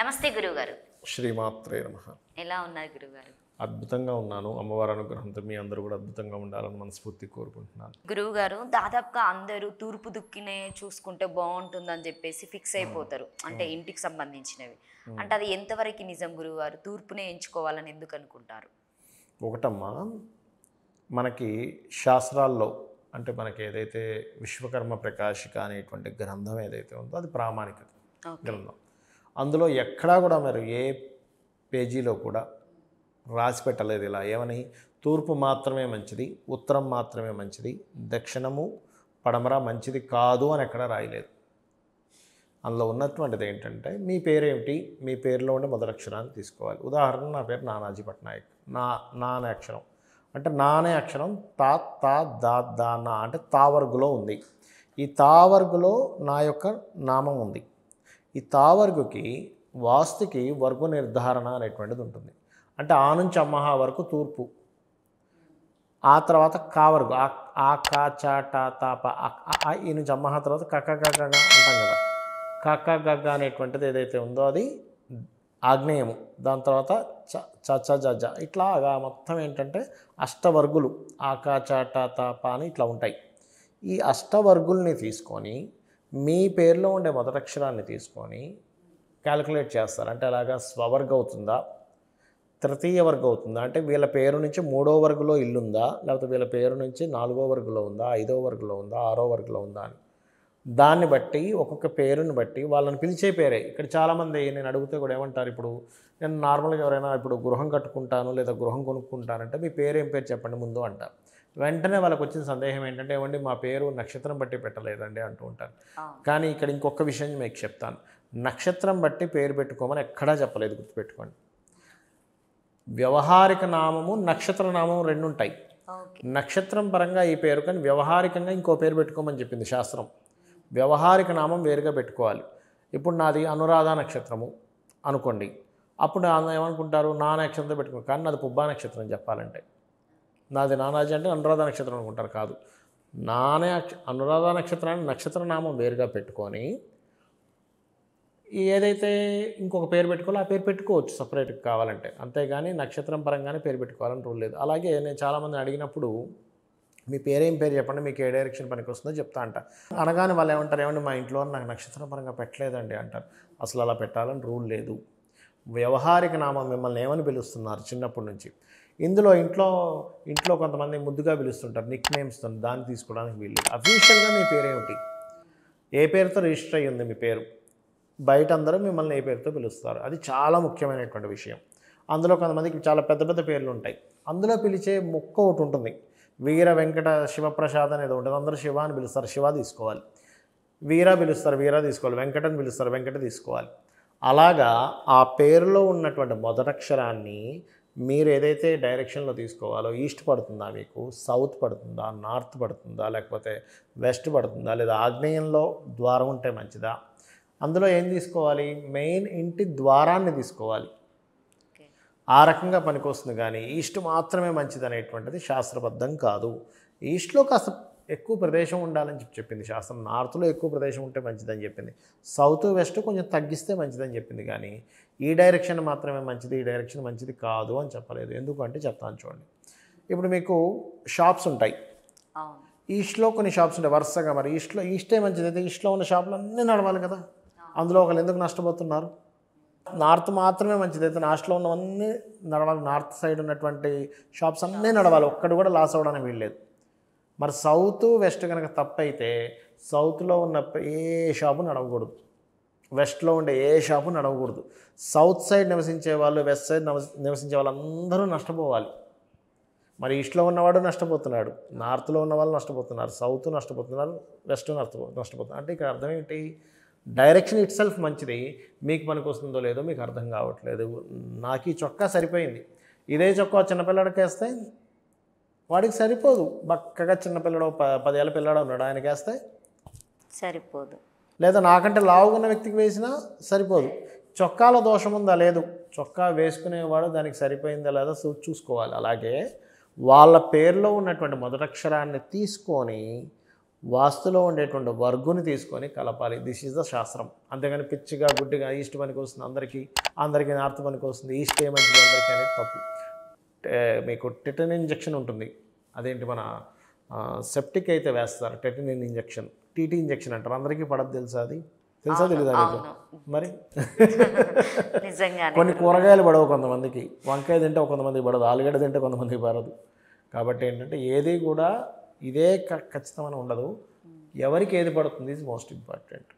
నమస్తే గురువుగారు. శ్రీమాత్రే నమః. ఎలా ఉన్నారు గురువుగారు? అద్భుతంగా ఉన్నాను. అమ్మవారి అనుగ్రహంతో మీ అందరూ కూడా అద్భుతంగా ఉండాలని మనస్ఫూర్తిగా కోరుకుంటున్నాను. గురువుగారు, దాదాపుగా అందరూ తూర్పు దిక్కునే చూసుకుంటే బాగుంటుందని చెప్పేసి ఫిక్స్ అయిపోతారు. అంటే ఇంటికి సంబంధించినవి. అంటే అది ఎంతవరకు నిజం గురువుగారు? తూర్పునే ఎంచుకోవాలని ఎందుకు అనుకుంటారు? ఒకటమ్మా, మనకి శాస్త్రాల్లో అంటే మనకి ఏదైతే విశ్వకర్మ ప్రకాశిక అనేటువంటి గ్రంథం ఏదైతే ఉందో అది ప్రామాణిక గ్రంథం. అందులో ఎక్కడా కూడా మరి ఏ పేజీలో కూడా రాసి పెట్టలేదు ఇలా ఏమని తూర్పు మాత్రమే మంచిది, ఉత్తరం మాత్రమే మంచిది, దక్షిణము పడమర మంచిది కాదు అని ఎక్కడా రాయలేదు. అందులో ఉన్నటువంటిది ఏంటంటే మీ పేరేమిటి, మీ పేరులో ఉండే మొదటి అక్షరాన్ని తీసుకోవాలి. ఉదాహరణ నా పేరు నానాజీ పట్నాయక్. నా అనే అక్షరం అంటే నా అనే అక్షరం తా తా దా దా నా అంటే తావర్గులో ఉంది. ఈ తావర్గులో నా యొక్క నామం ఉంది. ఈ తావర్గుకి వాస్తుకి వర్గు నిర్ధారణ అనేటువంటిది ఉంటుంది. అంటే ఆ నుంచి అమ్మహ వరకు తూర్పు, ఆ తర్వాత కావర్గు ఆ కా చా టా తా ప ఈ నుంచి అమ్మహ తర్వాత కక గగ అంటాం కదా. కక గగ అనేటువంటిది ఏదైతే ఉందో అది ఆగ్నేయము. దాని తర్వాత చ చ చ జ జ ఇట్లాగా మొత్తం ఏంటంటే అష్టవర్గులు ఆకా చా టా తా ప అని ఇట్లా ఉంటాయి. ఈ అష్టవర్గుల్ని తీసుకొని మీ పేరులో ఉండే మొదటి అక్షరాన్ని తీసుకొని క్యాలిక్యులేట్ చేస్తారు. అంటే అలాగా స్వవర్గ అవుతుందా, తృతీయ వర్గ అవుతుందా, అంటే వీళ్ళ పేరు నుంచి 3వ వర్గులో ఇల్లుందా, లేకపోతే వీళ్ళ పేరు నుంచి 4వ వర్గులో ఉందా, 5వ వర్గులో ఉందా, 6వ వర్గులో ఉందా అని దాన్ని బట్టి ఒక్కొక్క పేరుని బట్టి వాళ్ళని పిలిచే పేరే. ఇక్కడ చాలామంది నేను అడిగితే కూడా ఏమంటారు, ఇప్పుడు నేను నార్మల్గా ఎవరైనా ఇప్పుడు గృహం కట్టుకుంటాను లేదా గృహం కొనుక్కుంటానంటే మీ పేరు ఏం పేరు చెప్పండి ముందు అంటారు. వెంటనే వాళ్ళకి వచ్చిన సందేహం ఏంటంటే ఏమండి మా పేరు నక్షత్రం బట్టి పెట్టలేదండి అంటూ ఉంటారు. కానీ ఇక్కడ ఇంకొక విషయం మీకు చెప్తాను. నక్షత్రం బట్టి పేరు పెట్టుకోమని ఎక్కడా చెప్పలేదు, గుర్తుపెట్టుకోండి. వ్యవహారిక నామము నక్షత్ర నామం రెండు ఉంటాయి. నక్షత్రం పరంగా ఈ పేరు, కానీ వ్యవహారికంగా ఇంకో పేరు పెట్టుకోమని చెప్పింది శాస్త్రం. వ్యవహారిక నామం వేరుగా పెట్టుకోవాలి. ఇప్పుడు నాది అనురాధ నక్షత్రము అనుకోండి, అప్పుడు ఏమనుకుంటారు నా నక్షత్రం పెట్టుకో, కానీ నాది పుబ్బా నక్షత్రం చెప్పాలంటే. నాది నానాజీ అంటే అనురాధ నక్షత్రం అనుకుంటారు, కాదు. అనురాధ నక్షత్రాన్ని నక్షత్ర నామం వేరుగా పెట్టుకొని ఏదైతే ఇంకొక పేరు పెట్టుకోవాలో ఆ పేరు పెట్టుకోవచ్చు సపరేట్గా కావాలంటే, అంతేగాని నక్షత్రం పరంగానే పేరు పెట్టుకోవాలని రూల్ లేదు. అలాగే నేను చాలామందిని అడిగినప్పుడు మీ పేరేం పేరు చెప్పండి, మీకు ఏ డైరెక్షన్ పనికి వస్తుందో చెప్తా అంట. అనగానే వాళ్ళు ఏమంటారు, ఏమండి మా ఇంట్లో నాకు నక్షత్రం పరంగా పెట్టలేదండి అంటారు. అసలు అలా పెట్టాలని రూల్ లేదు. వ్యవహారిక నామం మిమ్మల్ని ఏమని పిలుస్తున్నారు చిన్నప్పటి నుంచి, ఇందులో ఇంట్లో కొంతమంది ముద్దుగా పిలుస్తుంటారు నిక్ నేమ్స్తో, దాన్ని తీసుకోవడానికి వీళ్ళు. అఫీషియల్గా మీ పేరేమిటి, ఏ పేరుతో రిజిస్టర్ అయ్యి ఉంది మీ పేరు, బయట అందరూ మిమ్మల్ని ఏ పేరుతో పిలుస్తారు, అది చాలా ముఖ్యమైనటువంటి విషయం. అందులో కొంతమందికి చాలా పెద్ద పెద్ద పేర్లు ఉంటాయి. అందులో పిలిచే ముక్క ఒకటి ఉంటుంది, వీర వెంకట శివప్రసాద్ అనేది ఉంటుంది. అందరూ శివ అని పిలుస్తారు, శివ తీసుకోవాలి. వీర పిలుస్తారు, వీర తీసుకోవాలి. వెంకటని పిలుస్తారు, వెంకట తీసుకోవాలి. అలాగా ఆ పేరులో ఉన్నటువంటి మొదటక్షరాన్ని మీరు ఏదైతే డైరెక్షన్లో తీసుకోవాలో, ఈస్ట్ పడుతుందా మీకు, సౌత్ పడుతుందా, నార్త్ పడుతుందా, లేకపోతే వెస్ట్ పడుతుందా, లేదా ఆగ్నేయంలో ద్వారం ఉంటే మంచిదా, అందులో ఏం తీసుకోవాలి, మెయిన్ ఇంటి ద్వారాన్ని తీసుకోవాలి. ఆ రకంగా పనికొస్తుంది. కానీ ఈస్ట్ మాత్రమే మంచిది అనేటువంటిది శాస్త్రబద్ధం కాదు. ఈస్ట్లో కాస్త ఎక్కువ ప్రదేశం ఉండాలని చెప్పింది శాస్త్రం. నార్త్లో ఎక్కువ ప్రదేశం ఉంటే మంచిదని చెప్పింది. సౌత్ వెస్ట్ కొంచెం తగ్గిస్తే మంచిదని చెప్పింది. కానీ ఈ డైరెక్షన్ మాత్రమే మంచిది, ఈ డైరెక్షన్ మంచిది కాదు అని చెప్పలేదు. ఎందుకంటే చెప్తాను చూడండి. ఇప్పుడు మీకు షాప్స్ ఉంటాయి, ఈస్ట్లో కొన్ని షాప్స్ ఉంటాయి వరుసగా. మరి ఈస్టే మంచిది అయితే ఈస్ట్లో ఉన్న షాపులు అన్నీ నడవాలి కదా. అందులో ఒకళ్ళు ఎందుకు నష్టపోతున్నారు? నార్త్ మాత్రమే మంచిది అయితే నార్త్లో ఉన్నవన్నీ నడవాలి. నార్త్ సైడ్ ఉన్నటువంటి షాప్స్ అన్నీ నడవాలి, ఒక్కడు కూడా లాస్ అవ్వడానికి వీల్లేదు. మరి సౌత్ వెస్ట్ కనుక తప్పైతే సౌత్లో ఉన్న ఏ షాపు నడవకూడదు, వెస్ట్లో ఉండే ఏ షాపు నడవకూడదు. సౌత్ సైడ్ నివసించే వాళ్ళు, వెస్ట్ సైడ్ నివసించే వాళ్ళు అందరూ నష్టపోవాలి. మరి ఈస్ట్లో ఉన్నవాడు నష్టపోతున్నాడు, నార్త్లో ఉన్న వాళ్ళు నష్టపోతున్నారు, సౌత్ నష్టపోతున్నారు, వెస్ట్ నష్టపోతున్నారు. అంటే ఇక్కడ అర్థం ఏంటి, డైరెక్షన్ ఇట్ సెల్ఫ్ మంచిది, మీకు పనికి వస్తుందో లేదో మీకు అర్థం కావట్లేదు. నాకు ఈ చొక్కా సరిపోయింది, ఇదే చొక్కా చిన్నపిల్లడికి వేస్తే వాడికి సరిపోదు. బక్కగా చిన్నపిల్లడు 10 ఏళ్ళ పిల్లడు ఉన్నాడు, ఆయనకి వేస్తే సరిపోదు. లేదా నాకంటే లావుగున్న వ్యక్తికి వేసినా సరిపోదు. చొక్కాలో దోషం ఉందా, లేదు, చొక్కా వేసుకునేవాడు దానికి సరిపోయిందా లేదా చూసుకోవాలి. అలాగే వాళ్ళ పేరులో ఉన్నటువంటి మొదటక్షరాన్ని తీసుకొని వాస్తులో ఉండేటువంటి వర్గుని తీసుకొని కలపాలి. దిస్ ఈజ్ ద శాస్త్రం. అంతేగాని పిచ్చిగా గుడ్డిగా ఈస్ట్ పనికి వస్తుంది అందరికీ నార్త్ పనికి వస్తుంది, ఈస్ట్ ఏమంటుంది అందరికీ అనేది తప్పు. మీకు టెటన్ ఇంజెక్షన్ ఉంటుంది, అదేంటి మన సెప్టిక్ అయితే వేస్తారు టెటన్ ఇంజెక్షన్, టీటీ ఇంజెక్షన్ అంటారు. అందరికీ పడదు తెలుసా? అది తెలుసా తెలీదా మీకు? మరి నిజంగా కొన్ని కూరగాయలు పడవు కొంతమందికి, వంకాయ తింటే కొంతమందికి పడదు, ఆలుగడ్డ తింటే కొంతమందికి పడదు. కాబట్టి ఏంటంటే ఏది కూడా ఇదే ఖచ్చితమైన ఉండదు, ఎవరికి ఏది పడుతుంది ఈజ్ మోస్ట్ ఇంపార్టెంట్.